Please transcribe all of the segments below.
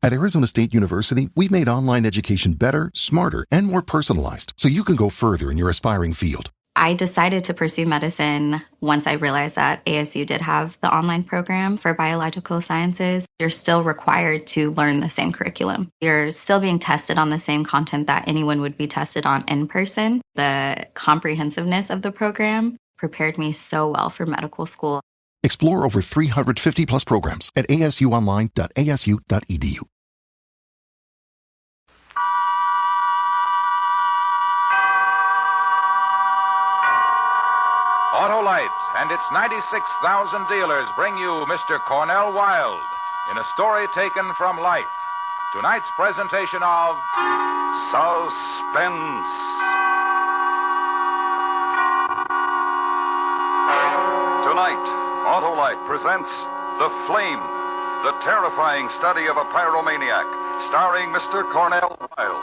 At Arizona State University, we've made online education better, smarter, and more personalized, so you can go further in your aspiring field. I decided to pursue medicine once I realized that ASU did have the online program for biological sciences. You're still required to learn the same curriculum. You're still being tested on the same content that anyone would be tested on in person. The comprehensiveness of the program prepared me so well for medical school. Explore over 350 plus programs at asuonline.asu.edu. Autolite and its 96,000 dealers bring you Mr. Cornell Wilde in a story taken from life. Tonight's presentation of Suspense. Tonight, Autolite presents The Flame, the terrifying study of a pyromaniac, starring Mr. Cornell Wilde.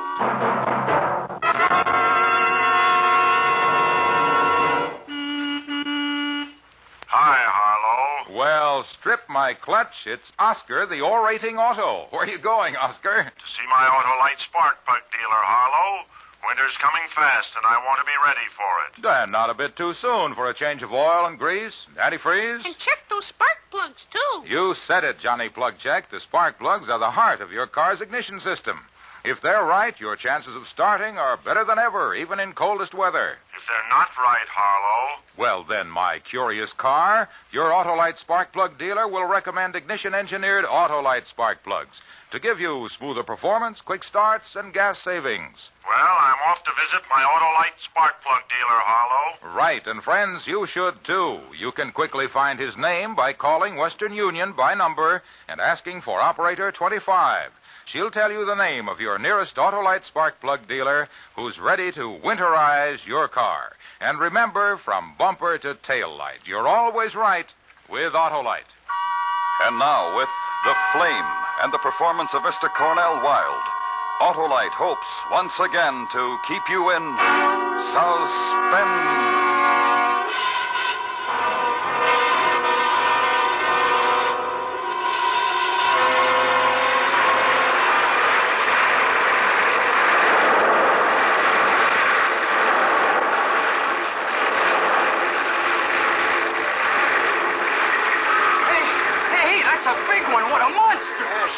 Well, strip my clutch. It's Oscar, the orating auto. Where are you going, Oscar? To see my Autolite spark plug dealer, Harlow. Winter's coming fast, and I want to be ready for it. And not a bit too soon for a change of oil and grease, antifreeze. And check those spark plugs, too. You said it, Johnny Plug Check. The spark plugs are the heart of your car's ignition system. If they're right, your chances of starting are better than ever, even in coldest weather. If they're not right, Harlow... Well, then, my curious car, your Autolite spark plug dealer will recommend ignition-engineered Autolite spark plugs to give you smoother performance, quick starts, and gas savings. Well, I'm off to visit my Autolite spark plug dealer, Harlow. Right, and friends, you should, too. You can quickly find his name by calling Western Union by number and asking for Operator 25. She'll tell you the name of your nearest Autolite spark plug dealer who's ready to winterize your car. And remember, from bumper to tail light, you're always right with Autolite. And now, with The Flame and the performance of Mr. Cornell Wilde, Autolite hopes once again to keep you in suspense.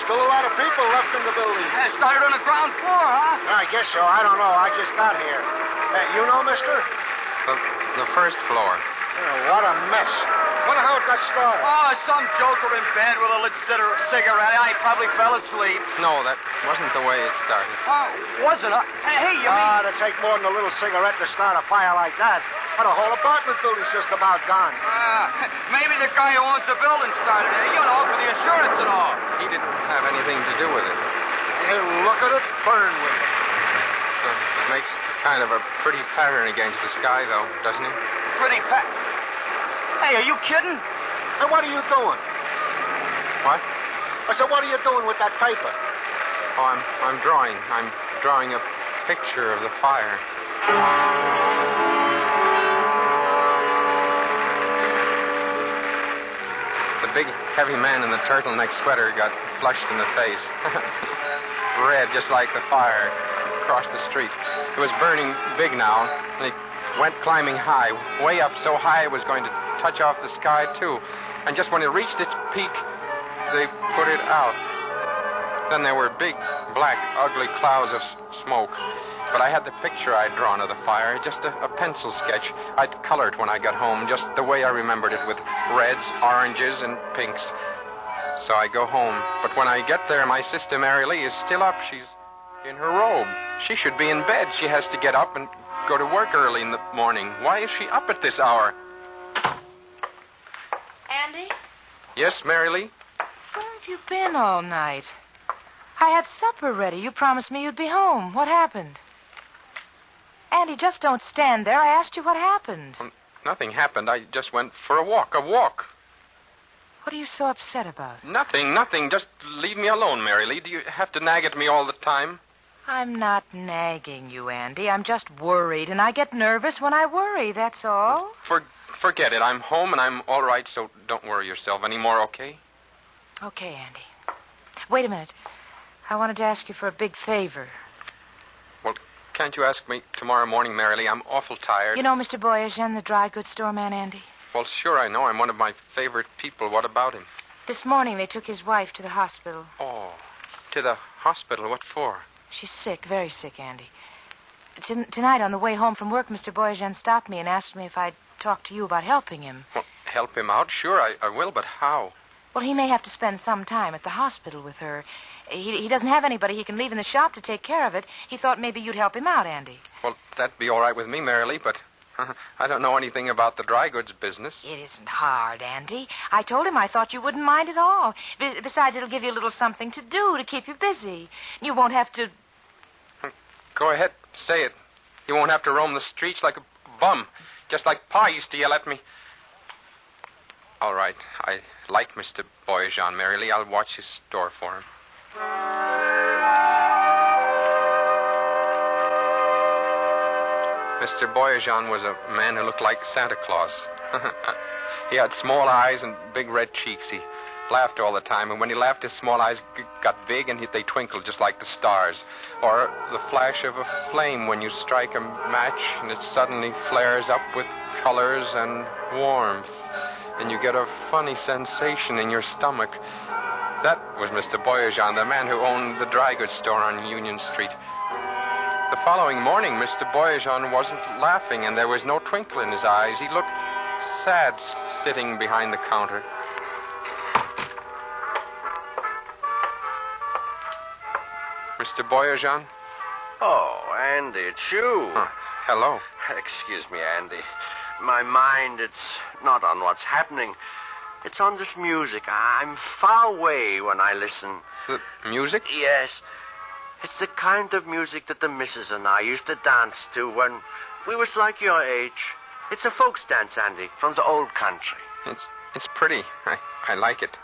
Still a lot of people left in the building. Started on the ground floor, huh? I guess so. I don't know. I just got here. You know, mister? The first floor. What a mess. Wonder how it got started. Oh, some joker in bed with a lit cigarette. I probably fell asleep. No, that wasn't the way it started. Oh, wasn't it? Hey, you mean... it'd take more than a little cigarette to start a fire like that. But the whole apartment building's just about gone. Maybe the guy who owns the building started it, for the insurance and all. He didn't have anything to do with it. Hey, look at it burn with it. It makes kind of a pretty pattern against the sky, though, doesn't it? Pretty Hey, are you kidding? Hey, what are you doing? What? I said, what are you doing with that paper? Oh, I'm drawing. I'm drawing a picture of the fire. The big, heavy man in the turtleneck sweater got flushed in the face. Red, just like the fire across the street. It was burning big now, and it went climbing high, way up so high it was going to touch off the sky, too. And just when it reached its peak, they put it out. Then there were big, black, ugly clouds of smoke. But I had the picture I'd drawn of the fire, just a pencil sketch. I'd colored when I got home, just the way I remembered it, with reds, oranges, and pinks. So I go home. But when I get there, my sister Mary Lee is still up. She's in her robe. She should be in bed. She has to get up and go to work early in the morning. Why is she up at this hour? Andy? Yes, Mary Lee? Where have you been all night? I had supper ready. You promised me you'd be home. What happened? Andy, just don't stand there. I asked you what happened. Nothing happened. I just went for a walk. What are you so upset about? Nothing. Just leave me alone, Mary Lee. Do you have to nag at me all the time? I'm not nagging you, Andy. I'm just worried, and I get nervous when I worry, that's all. Forget it. I'm home, and I'm all right, so don't worry yourself anymore, okay? Okay, Andy. Wait a minute. I wanted to ask you for a big favor. Well, can't you ask me tomorrow morning, Marilee? I'm awful tired. You know Mr. Boyajian, the dry goods store man, Andy? Well, sure I know. I'm one of my favorite people. What about him? This morning they took his wife to the hospital. Oh, to the hospital? What for? She's sick, very sick, Andy. Tonight on the way home from work, Mr. Boyajian stopped me and asked me if I'd talk to you about helping him. Well, help him out? Sure, I will, but how? Well, he may have to spend some time at the hospital with her. He doesn't have anybody he can leave in the shop to take care of it. He thought maybe you'd help him out, Andy. Well, that'd be all right with me, Marilee, but I don't know anything about the dry goods business. It isn't hard, Andy. I told him I thought you wouldn't mind at all. Besides, it'll give you a little something to do to keep you busy. You won't have to... Go ahead, say it. You won't have to roam the streets like a bum, just like Pa used to yell at me. All right, I like Mr. Boyajian, Marilee. I'll watch his store for him. Mr. Boyajian was a man who looked like Santa Claus. He had small eyes and big red cheeks. He laughed all the time, and when he laughed, his small eyes got big and they twinkled just like the stars. Or the flash of a flame when you strike a match and it suddenly flares up with colors and warmth, and you get a funny sensation in your stomach. That was Mr. Boyajian, the man who owned the dry goods store on Union Street. The following morning, Mr. Boyajian wasn't laughing, and there was no twinkle in his eyes. He looked sad sitting behind the counter. Mr. Boyajian? Oh, Andy, it's you. Hello. Excuse me, Andy. My mind, it's not on what's happening. It's on this music. I'm far away when I listen. The music? Yes. It's the kind of music that the missus and I used to dance to when we was like your age. It's a folks dance, Andy, from the old country. It's pretty. I like it.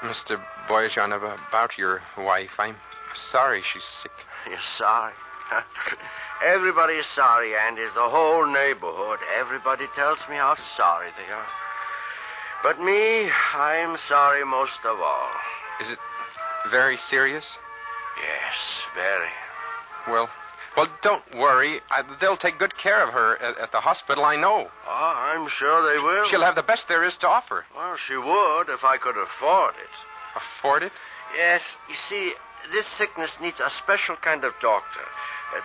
Mr. Boyajian, about your wife, I'm sorry she's sick. You're sorry? Everybody is sorry, Andy. The whole neighborhood. Everybody tells me how sorry they are. But me, I'm sorry most of all. Is it very serious? Yes, very. Well, don't worry. They'll take good care of her at the hospital, I know. Oh, I'm sure they will. She'll have the best there is to offer. Well, she would if I could afford it. Afford it? Yes. You see, this sickness needs a special kind of doctor.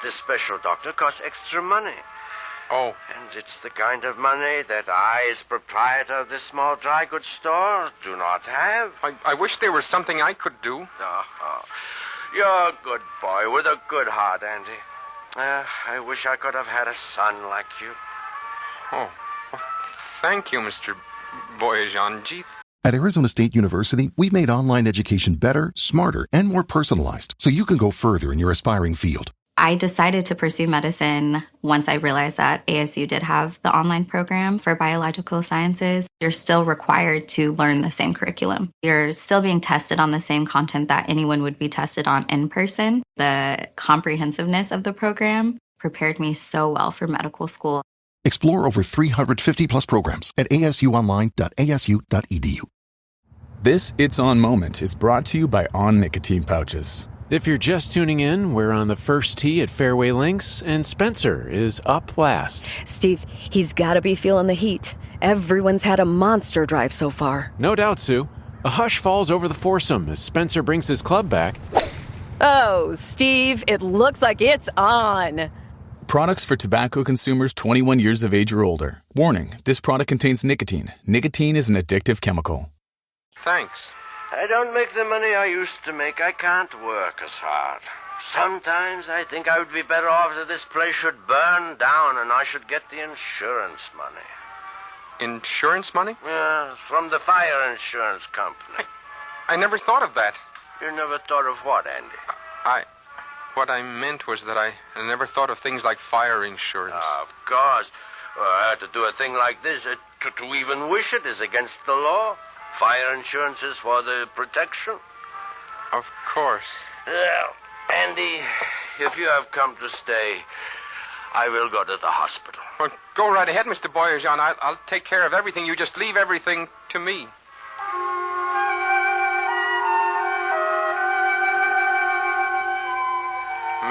This special doctor costs extra money. Oh. And it's the kind of money that I, as proprietor of this small dry goods store, do not have. I wish there was something I could do. Oh, you're a good boy with a good heart, Andy. I wish I could have had a son like you. Oh, well, thank you, Mr. Boyajian. Gee. At Arizona State University, we've made online education better, smarter, and more personalized so you can go further in your aspiring field. I decided to pursue medicine once I realized that ASU did have the online program for biological sciences. You're still required to learn the same curriculum. You're still being tested on the same content that anyone would be tested on in person. The comprehensiveness of the program prepared me so well for medical school. Explore over 350 plus programs at asuonline.asu.edu. This It's On moment is brought to you by On Nicotine Pouches. If you're just tuning in, we're on the first tee at Fairway Links, and Spencer is up last. Steve, he's got to be feeling the heat. Everyone's had a monster drive so far. No doubt, Sue. A hush falls over the foursome as Spencer brings his club back. Oh, Steve, it looks like it's on. Products for tobacco consumers 21 years of age or older. Warning, this product contains nicotine. Nicotine is an addictive chemical. Thanks. I don't make the money I used to make. I can't work as hard. Sometimes I think I would be better off that this place should burn down and I should get the insurance money. Insurance money? Yeah, from the fire insurance company. I never thought of that. You never thought of what, Andy? What I meant was that I never thought of things like fire insurance. Of course. To do a thing like this, to even wish it is against the law. Fire insurance is for the protection. Of course. Well, Andy, if you have come to stay, I will go to the hospital. Well, go right ahead, Mr. Boyajian. I'll take care of everything. You just leave everything to me.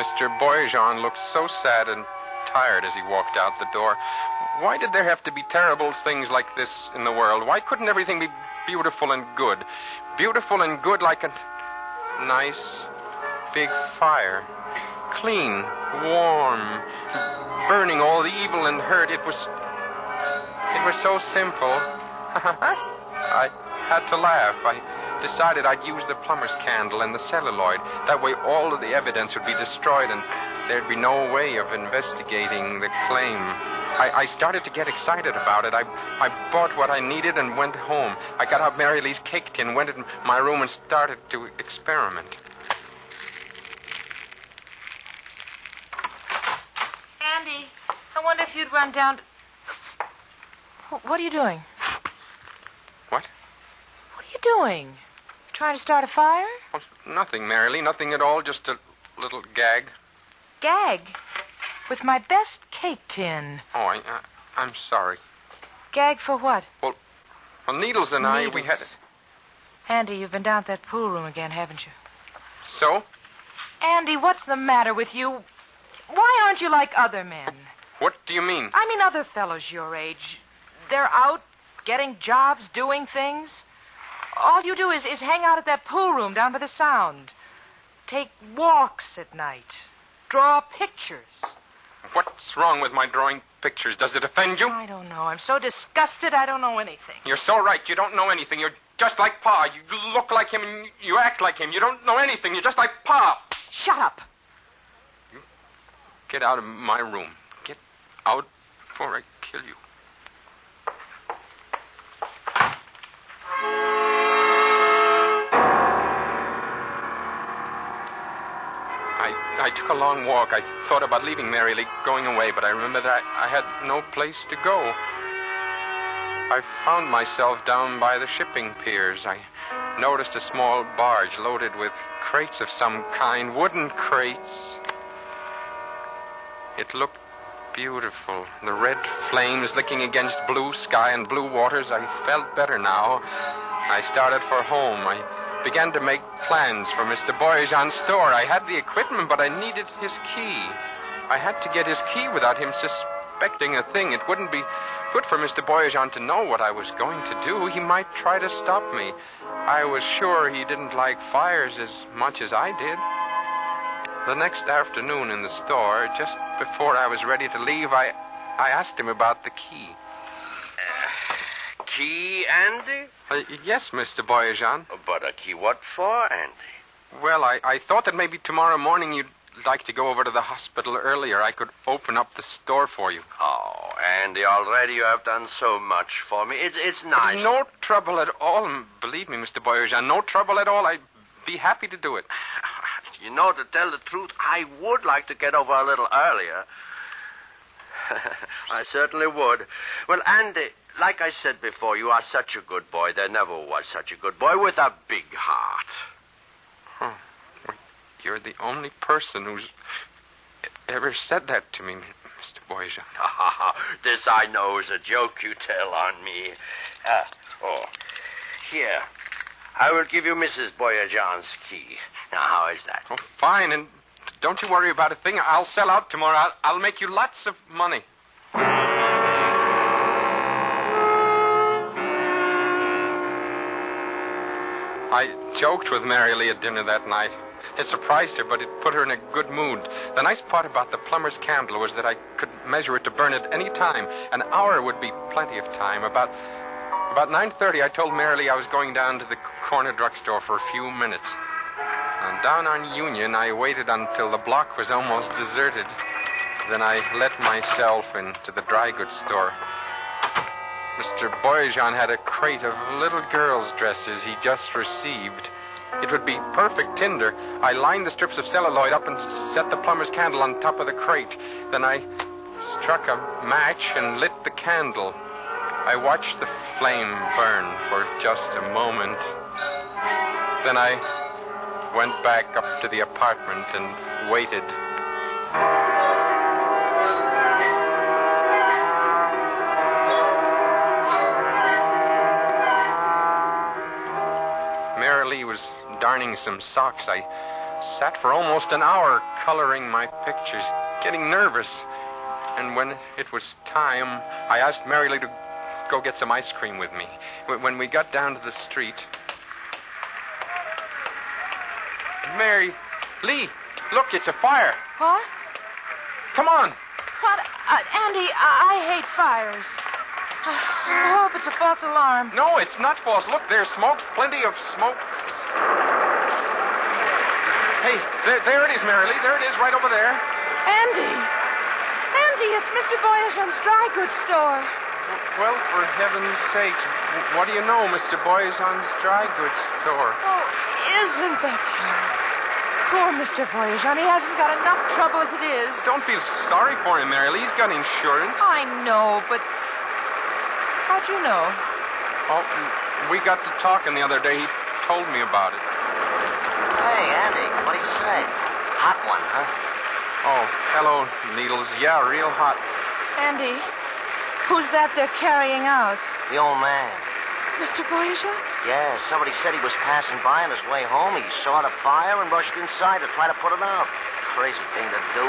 Mr. Boyajan looked so sad and tired as he walked out the door. Why did there have to be terrible things like this in the world? Why couldn't everything be beautiful and good? Beautiful and good like a nice big fire. Clean, warm, burning all the evil and hurt. It was so simple. I had to laugh. I decided I'd use the plumber's candle and the celluloid. That way all of the evidence would be destroyed and there'd be no way of investigating the claim. I started to get excited about it. I bought what I needed and went home. I got out Mary Lee's cake tin, went in my room and started to experiment. Andy, I wonder if you'd run down to... What are you doing? What? What are you doing? Trying to start a fire? Oh, nothing, Mary Lee. Nothing at all. Just a little gag. Gag? With my best cake tin. Oh, I'm sorry. Gag for what? Well, Needles and Needles. we had... Andy, you've been down at that pool room again, haven't you? So? Andy, what's the matter with you? Why aren't you like other men? What do you mean? I mean other fellows your age. They're out getting jobs, doing things. All you do is hang out at that pool room down by the Sound. Take walks at night. Draw pictures. What's wrong with my drawing pictures? Does it offend you? I don't know. I'm so disgusted I don't know anything. You're so right. You don't know anything. You're just like Pa. You look like him and you act like him. You don't know anything. You're just like Pa. Shut up. You get out of my room. Get out before I kill you. I took a long walk. I thought about leaving Mary Lee, going away, but I remembered that I had no place to go. I found myself down by the shipping piers. I noticed a small barge loaded with crates of some kind, wooden crates. It looked beautiful. The red flames licking against blue sky and blue waters. I felt better now. I started for home. I began to make plans for Mr. Boyajan's store. I had the equipment, but I needed his key. I had to get his key without him suspecting a thing. It wouldn't be good for Mr. Boyajan to know what I was going to do. He might try to stop me. I was sure he didn't like fires as much as I did. The next afternoon in the store, just before I was ready to leave, I asked him about the key. Key, Andy? Yes, Mr. Boyajan. But a key what for, Andy? Well, I thought that maybe tomorrow morning you'd like to go over to the hospital earlier. I could open up the store for you. Oh, Andy, already you have done so much for me. It's nice. No trouble at all. Believe me, Mr. Boyajan, no trouble at all. I'd be happy to do it. You know, to tell the truth, I would like to get over a little earlier. I certainly would. Well, Andy, like I said before, you are such a good boy. There never was such a good boy with a big heart. Huh. Well, you're the only person who's ever said that to me, Mr. Boyajan. This I know is a joke you tell on me. Here. I will give you Mrs. Boyajan's key. Now, how is that? Oh, fine, and don't you worry about a thing. I'll sell out tomorrow. I'll make you lots of money. I joked with Mary Lee at dinner that night. It surprised her, but it put her in a good mood. The nice part about the plumber's candle was that I could measure it to burn at any time. An hour would be plenty of time. About 9:30, I told Mary Lee I was going down to the corner drugstore for a few minutes. And down on Union, I waited until the block was almost deserted. Then I let myself into the dry goods store. Mr. Boyajan had a crate of little girls' dresses he just received. It would be perfect tinder. I lined the strips of celluloid up and set the plumber's candle on top of the crate. Then I struck a match and lit the candle. I watched the flame burn for just a moment. Then I went back up to the apartment and waited. Mary Lee was darning some socks. I Sat for almost an hour coloring my pictures, getting nervous. And when it was time, I asked Mary Lee to go get some ice cream with me. When we got down to the street... Mary Lee, look, it's a fire. What? Come on. What? Andy, I hate fires. I hope it's a false alarm. No, it's not false. Look, there's smoke. Plenty of smoke. Hey, there it is, Mary Lee. There it is, right over there. Andy! Andy, it's Mr. Boyer's dry goods store. Well, for heaven's sakes, what do you know, Mr. Boyer's dry goods store? Oh, isn't that terrible? Poor Mr. Boyerson. He hasn't got enough trouble as it is. Don't feel sorry for him, Mary Lee. He's got insurance. I know, but... How'd you know? Oh, we got to talking the other day. He told me about it. Hey, Andy, what do you say? Hot one, huh? Oh, hello, Needles. Yeah, real hot. Andy, who's that they're carrying out? The old man. Mr. Boyerson? Yeah, somebody said he was passing by on his way home. He saw the fire and rushed inside to try to put it out. Crazy thing to do.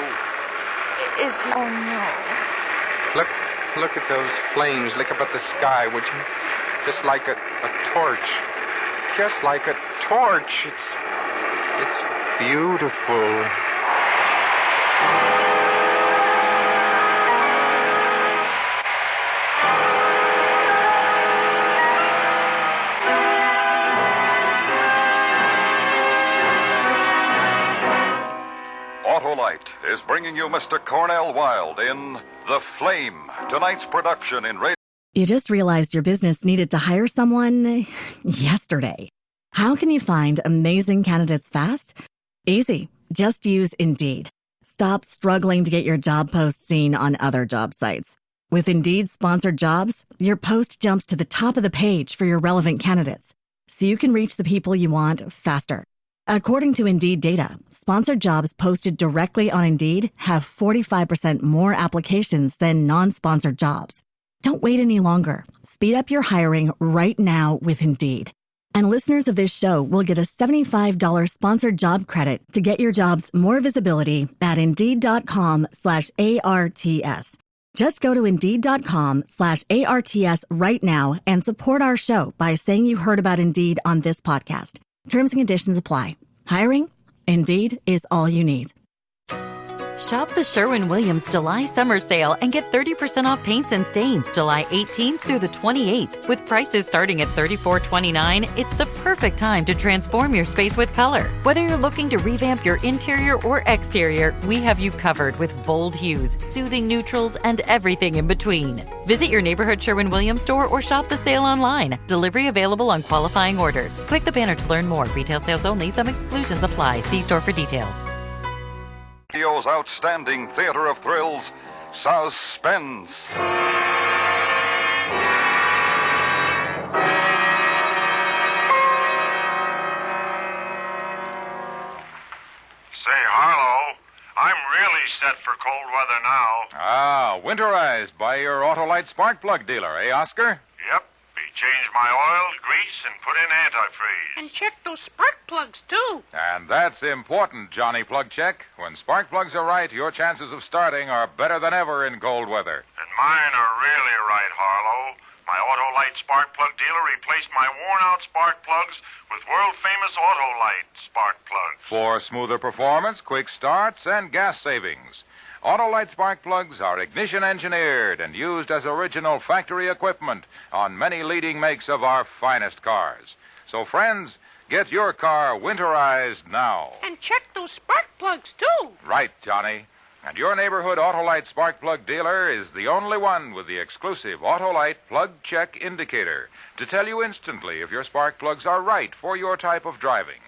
Is he? Oh, no. Look at those flames. Look up at the sky, would you? Just like a torch. Just like a torch. It's beautiful. Autolite is bringing you Mr. Cornell Wilde in The Flame, tonight's production in radio. You just realized your business needed to hire someone yesterday. How can you find amazing candidates fast? Easy. Just use Indeed. Stop struggling to get your job post seen on other job sites. With Indeed sponsored jobs, your post jumps to the top of the page for your relevant candidates, so you can reach the people you want faster. According to Indeed data, sponsored jobs posted directly on Indeed have 45% more applications than non-sponsored jobs. Don't wait any longer. Speed up your hiring right now with Indeed. And listeners of this show will get a $75 sponsored job credit to get your jobs more visibility at Indeed.com/ARTS. Just go to Indeed.com/ARTS right now and support our show by saying you heard about Indeed on this podcast. Terms and conditions apply. Hiring? Indeed is all you need. Shop the Sherwin-Williams July Summer Sale and get 30% off paints and stains July 18th through the 28th. With prices starting at $34.29, it's the perfect time to transform your space with color. Whether you're looking to revamp your interior or exterior, we have you covered with bold hues, soothing neutrals, and everything in between. Visit your neighborhood Sherwin-Williams store or shop the sale online. Delivery available on qualifying orders. Click the banner to learn more. Retail sales only. Some exclusions apply. See store for details. Radio's outstanding theater of thrills, Suspense. Say, Harlow, I'm really set for cold weather now. Ah, winterized by your Autolite spark plug dealer, eh, Oscar? Yep. He changed my oil, grease, and put in antifreeze. And check those spark plugs, too. And that's important, Johnny Plug Check. When spark plugs are right, your chances of starting are better than ever in cold weather. And mine are really right, Harlow. My Autolite spark plug dealer replaced my worn-out spark plugs with world-famous Autolite spark plugs. For smoother performance, quick starts, and gas savings. Autolite spark plugs are ignition engineered and used as original factory equipment on many leading makes of our finest cars. So, friends, get your car winterized now. And check those spark plugs, too. Right, Johnny. And your neighborhood Autolite spark plug dealer is the only one with the exclusive Autolite plug check indicator to tell you instantly if your spark plugs are right for your type of driving.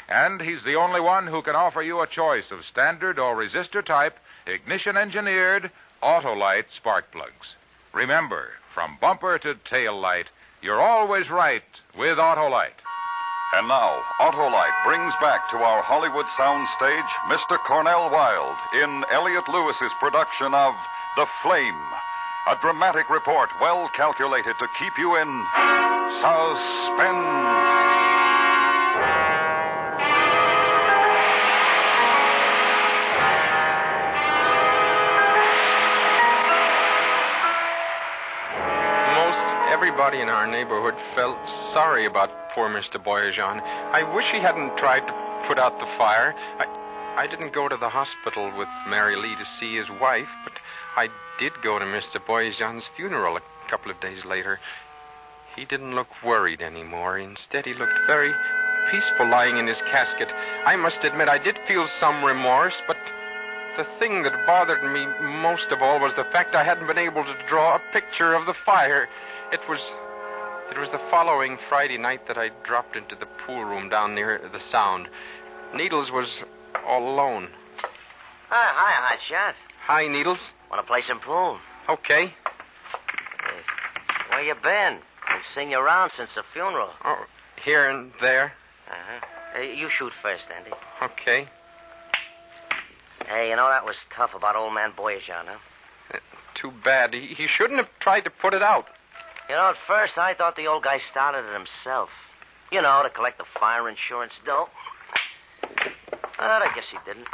And he's the only one who can offer you a choice of standard or resistor type ignition-engineered Autolite spark plugs. Remember, from bumper to tail light, you're always right with Autolite. And now, Autolite brings back to our Hollywood soundstage Mr. Cornell Wilde in Elliot Lewis's production of The Flame, a dramatic report well calculated to keep you in suspense. everybody in our neighborhood felt sorry about poor Mr. Boyajian. I wish he hadn't tried to put out the fire. I didn't go to the hospital with Mary Lee to see his wife, but I did go to Mr. Boyajian's funeral a couple of days later. He didn't look worried anymore. Instead, he looked very peaceful lying in his casket. I must admit I did feel some remorse, but the thing that bothered me most of all was the fact I hadn't been able to draw a picture of the fire. It was the following Friday night that I dropped into the pool room down near the Sound. Needles was all alone. Hi, Hotshot. Hi, Needles. Want to play some pool? Okay. Hey, where you been? Been seeing you around since the funeral. Oh, here and there. Uh-huh. Hey, you shoot first, Andy. Okay. Hey, you know, that was tough about old man Boyajian, huh? Too bad. He shouldn't have tried to put it out. You know, at first I thought the old guy started it himself. You know, to collect the fire insurance dough. But I guess he didn't.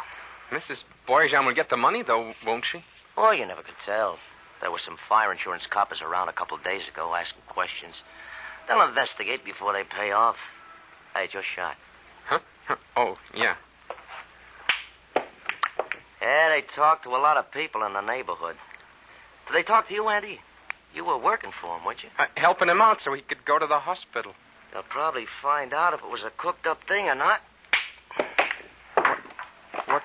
Mrs. Boyajian will get the money, though, won't she? Oh, you never could tell. There were some fire insurance coppers around a couple of days ago asking questions. They'll investigate before they pay off. Hey, just shot. Huh? Oh, yeah. Yeah, they talked to a lot of people in the neighborhood. Did they talk to you, Andy? You were working for him, weren't you? Helping him out so he could go to the hospital. They'll probably find out if it was a cooked-up thing or not. What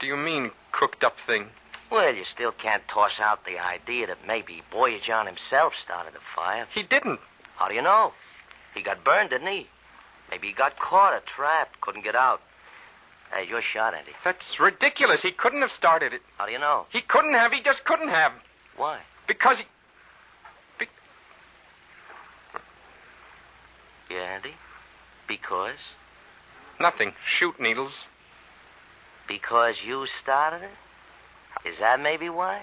do you mean, cooked-up thing? Well, you still can't toss out the idea that maybe Boyajian himself started the fire. He didn't. How do you know? He got burned, didn't he? Maybe he got caught or trapped, couldn't get out. Hey, your shot, Andy. That's ridiculous. He couldn't have started it. How do you know? He couldn't have. He just couldn't have. Why? Because he... Yeah, Andy? Because? Nothing. Shoot, Needles. Because you started it? Is that maybe why?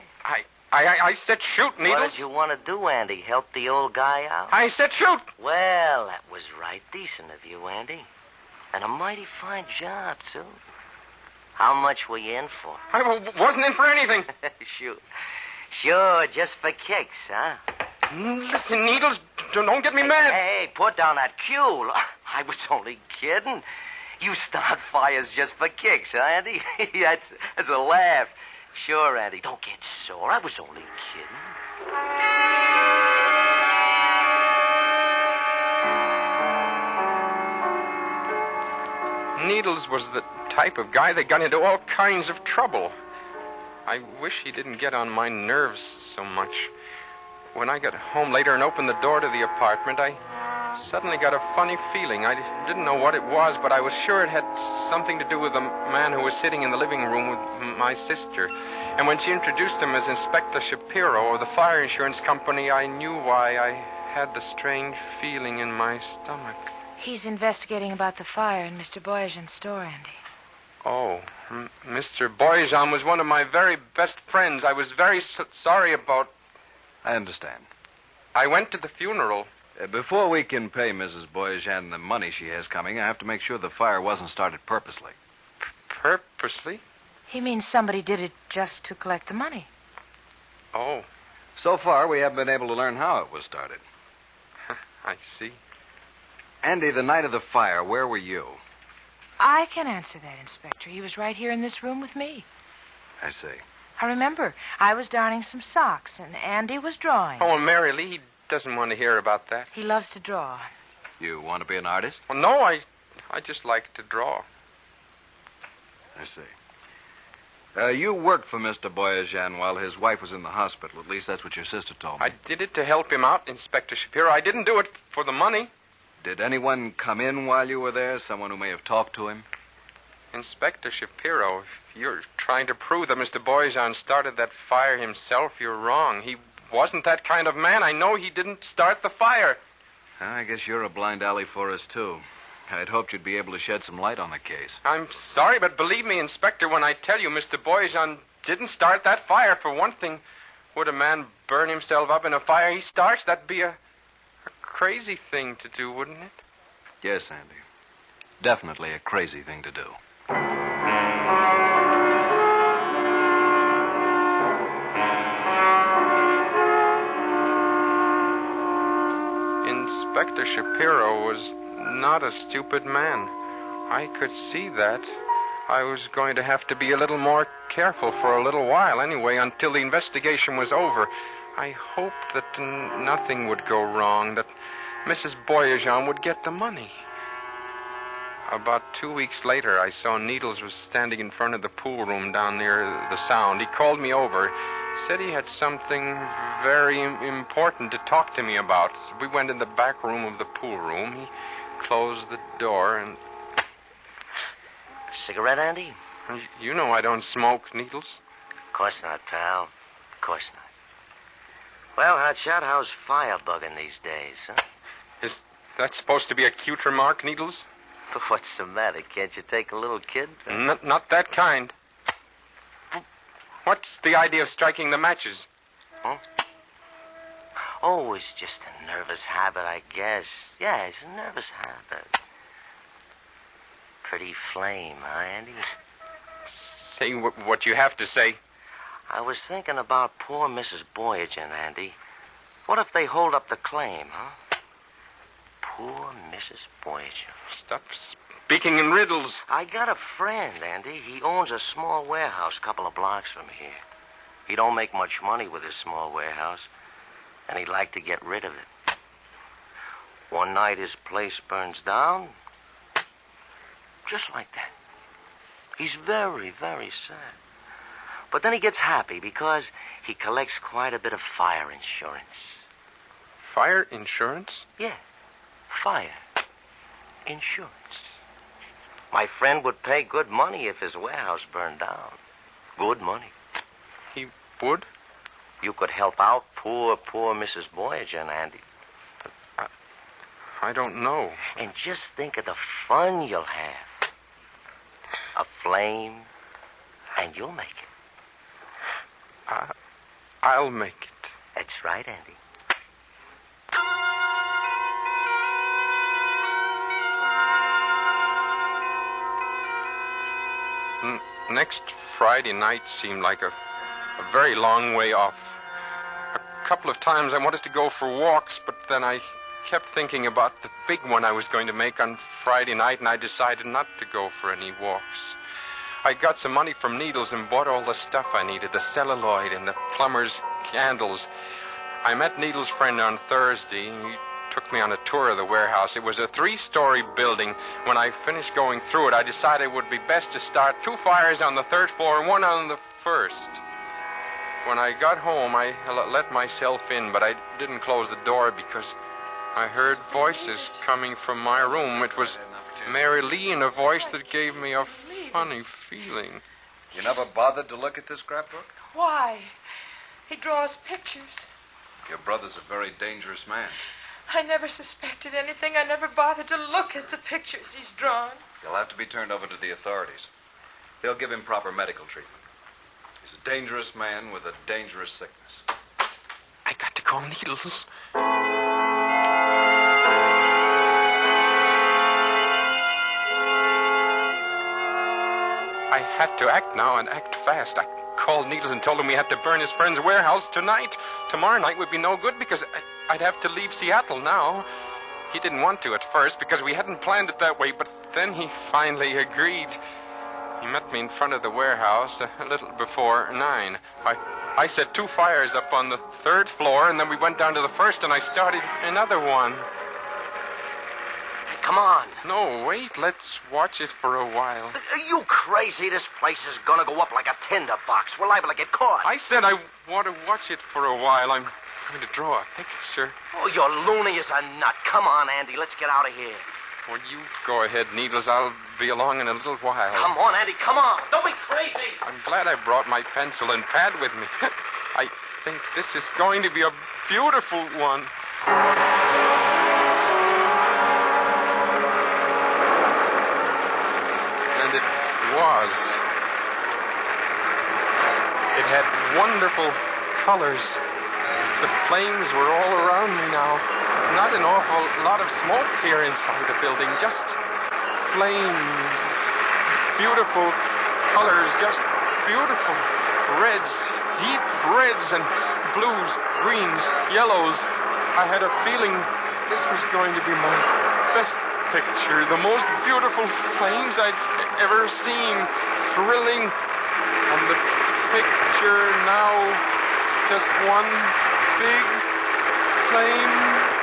I said shoot, Needles. What did you want to do, Andy? Help the old guy out? I said shoot. Well, that was right decent of you, Andy. And a mighty fine job, too. How much were you in for? I wasn't in for anything. Shoot. Sure, just for kicks, huh? Listen, Needles, don't get me mad. Hey, put down that cue. I was only kidding. You start fires just for kicks, huh, Andy? That's a laugh. Sure, Andy. Don't get sore. I was only kidding. Needles was the type of guy that got into all kinds of trouble. I wish he didn't get on my nerves so much. When I got home later and opened the door to the apartment, I suddenly got a funny feeling. I didn't know what it was, but I was sure it had something to do with the man who was sitting in the living room with my sister. And when she introduced him as Inspector Shapiro of the fire insurance company, I knew why I had the strange feeling in my stomach. He's investigating about the fire in Mr. Boyajian's store, Andy. Oh, Mr. Boyajian was one of my very best friends. I was very sorry about... I understand. I went to the funeral. Before we can pay Mrs. Boyajian the money she has coming, I have to make sure the fire wasn't started purposely. Purposely? He means somebody did it just to collect the money. Oh. So far, we haven't been able to learn how it was started. I see. Andy, the night of the fire, where were you? I can answer that, Inspector. He was right here in this room with me. I see. I remember. I was darning some socks, and Andy was drawing. Oh, and Mary Lee, he doesn't want to hear about that. He loves to draw. You want to be an artist? Well, no, I just like to draw. I see. You worked for Mr. Boyajian while his wife was in the hospital. At least that's what your sister told me. I did it to help him out, Inspector Shapiro. I didn't do it for the money. Did anyone come in while you were there? Someone who may have talked to him? Inspector Shapiro, if you're trying to prove that Mr. Boyajian started that fire himself, you're wrong. He wasn't that kind of man. I know he didn't start the fire. I guess you're a blind alley for us, too. I'd hoped you'd be able to shed some light on the case. I'm sorry, but believe me, Inspector, when I tell you Mr. Boyajian didn't start that fire, for one thing, would a man burn himself up in a fire he starts? That'd be a crazy thing to do, wouldn't it? Yes, Andy. Definitely a crazy thing to do. Shapiro was not a stupid man. I could see that. I was going to have to be a little more careful for a little while anyway, until the investigation was over. I hoped that nothing would go wrong, that Mrs. Boyajian would get the money. About 2 weeks later, I saw Needles was standing in front of the pool room down near the Sound. He called me over, said he had something very important to talk to me about. We went in the back room of the pool room. He closed the door and... Cigarette, Andy? You know I don't smoke, Needles. Of course not, pal. Of course not. Well, Hotshot, how's firebugging these days, huh? Is that supposed to be a cute remark, Needles? What's the matter? Can't you take a little kid? Not that kind. What's the idea of striking the matches? Huh? Oh, it's just a nervous habit, I guess. Yeah, it's a nervous habit. Pretty flame, huh, Andy? Say what you have to say. I was thinking about poor Mrs. Boyajian, Andy. What if they hold up the claim, huh? Poor Mrs. Boyajian. Stop speaking in riddles. I got a friend, Andy. He owns a small warehouse a couple of blocks from here. He don't make much money with his small warehouse, and he'd like to get rid of it. One night his place burns down, just like that. He's very, very sad. But then he gets happy because he collects quite a bit of fire insurance. Fire insurance? Yeah, fire insurance. My friend would pay good money if his warehouse burned down. Good money. He would? You could help out poor Mrs. Boyajian, Andy. I don't know. And just think of the fun you'll have. A flame, and you'll make it. I'll make it. That's right, Andy. Next Friday night seemed like a very long way off. A couple of times I wanted to go for walks, but then I kept thinking about the big one I was going to make on Friday night, and I decided not to go for any walks. I got some money from Needles and bought all the stuff I needed, the celluloid and the plumber's candles. I met Needles' friend on Thursday. He took me on a tour of the warehouse. It was a 3-story building. When I finished going through it, I decided it would be best to start 2 fires on the 3rd floor and 1 on the 1st. When I got home, I let myself in, but I didn't close the door because I heard voices coming from my room. It was Mary Lee in a voice that gave me a funny feeling. You never bothered to look at this scrapbook? Why? He draws pictures. Your brother's a very dangerous man. I never suspected anything. I never bothered to look at the pictures he's drawn. He'll have to be turned over to the authorities. They'll give him proper medical treatment. He's a dangerous man with a dangerous sickness. I got to call Needles. I had to act now and act fast. I called Needles and told him we had to burn his friend's warehouse tonight. Tomorrow night would be no good because I'd have to leave Seattle now. He didn't want to at first because we hadn't planned it that way, but then he finally agreed. He met me in front of the warehouse a little before 9. I set 2 fires up on the 3rd floor, and then we went down to the 1st, and I started another one. Hey, come on. No, wait. Let's watch it for a while. Are you crazy? This place is gonna go up like a tinderbox. We're liable to get caught. I said I want to watch it for a while. I'm going to draw a picture. Oh, you're loony as a nut. Come on, Andy. Let's get out of here. Well, you go ahead, Needles. I'll be along in a little while. Come on, Andy. Come on. Don't be crazy. I'm glad I brought my pencil and pad with me. I think this is going to be a beautiful one. And it was. It had wonderful colors. The flames were all around me now. Not an awful lot of smoke here inside the building. Just flames. Beautiful colors. Just beautiful. Reds, deep reds and blues, greens, yellows. I had a feeling This was going to be my best picture. The most beautiful flames I'd ever seen. Thrilling. And the picture now just one big flame.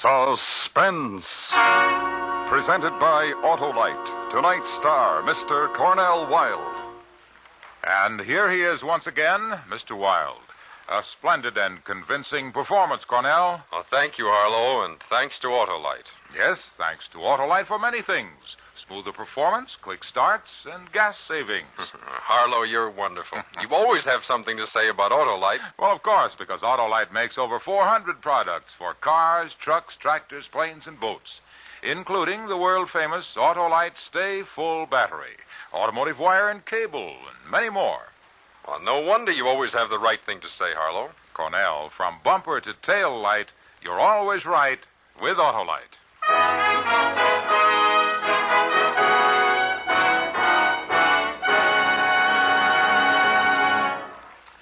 Suspense. Presented by Autolite. Tonight's star, Mr. Cornell Wilde. And here he is once again, Mr. Wilde. A splendid and convincing performance, Cornell. Oh, thank you, Harlow, and thanks to Autolite. Yes, thanks to Autolite for many things. Smoother performance, quick starts, and gas savings. Harlow, you're wonderful. You always have something to say about Autolite. Well, of course, because Autolite makes over 400 products for cars, trucks, tractors, planes, and boats, including the world-famous Autolite Stay Full battery, automotive wire and cable, and many more. Well, no wonder you always have the right thing to say, Harlow. Cornell, from bumper to tail light, you're always right with Autolite.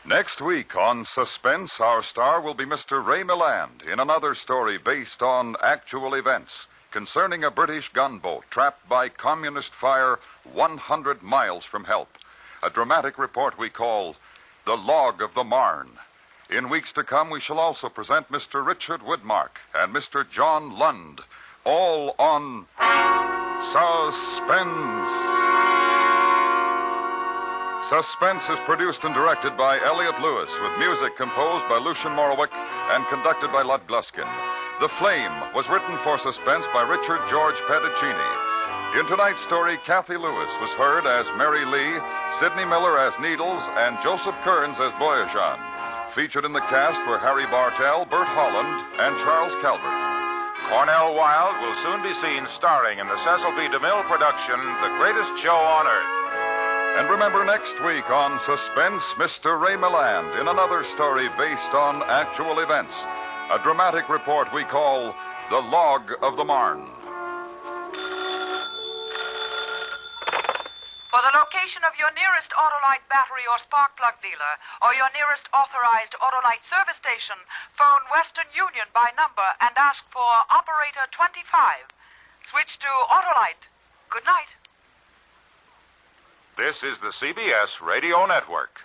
Next week on Suspense, our star will be Mr. Ray Milland in another story based on actual events concerning a British gunboat trapped by communist fire 100 miles from help. A dramatic report we call The Log of the Marne. In weeks to come, we shall also present Mr. Richard Woodmark and Mr. John Lund, all on Suspense. Suspense is produced and directed by Elliot Lewis, with music composed by Lucien Morawick and conducted by Lud Gluskin. The Flame was written for Suspense by Richard George Pedicini. In tonight's story, Kathy Lewis was heard as Mary Lee, Sidney Miller as Needles, and Joseph Kearns as Boyajan. Featured in the cast were Harry Bartell, Bert Holland, and Charles Calvert. Cornell Wilde will soon be seen starring in the Cecil B. DeMille production, The Greatest Show on Earth. And remember, next week on Suspense, Mr. Ray Milland in another story based on actual events. A dramatic report we call The Log of the Marne. For the location of your nearest Autolite battery or spark plug dealer, or your nearest authorized Autolite service station, phone Western Union by number and ask for Operator 25. Switch to Autolite. Good night. This is the CBS Radio Network.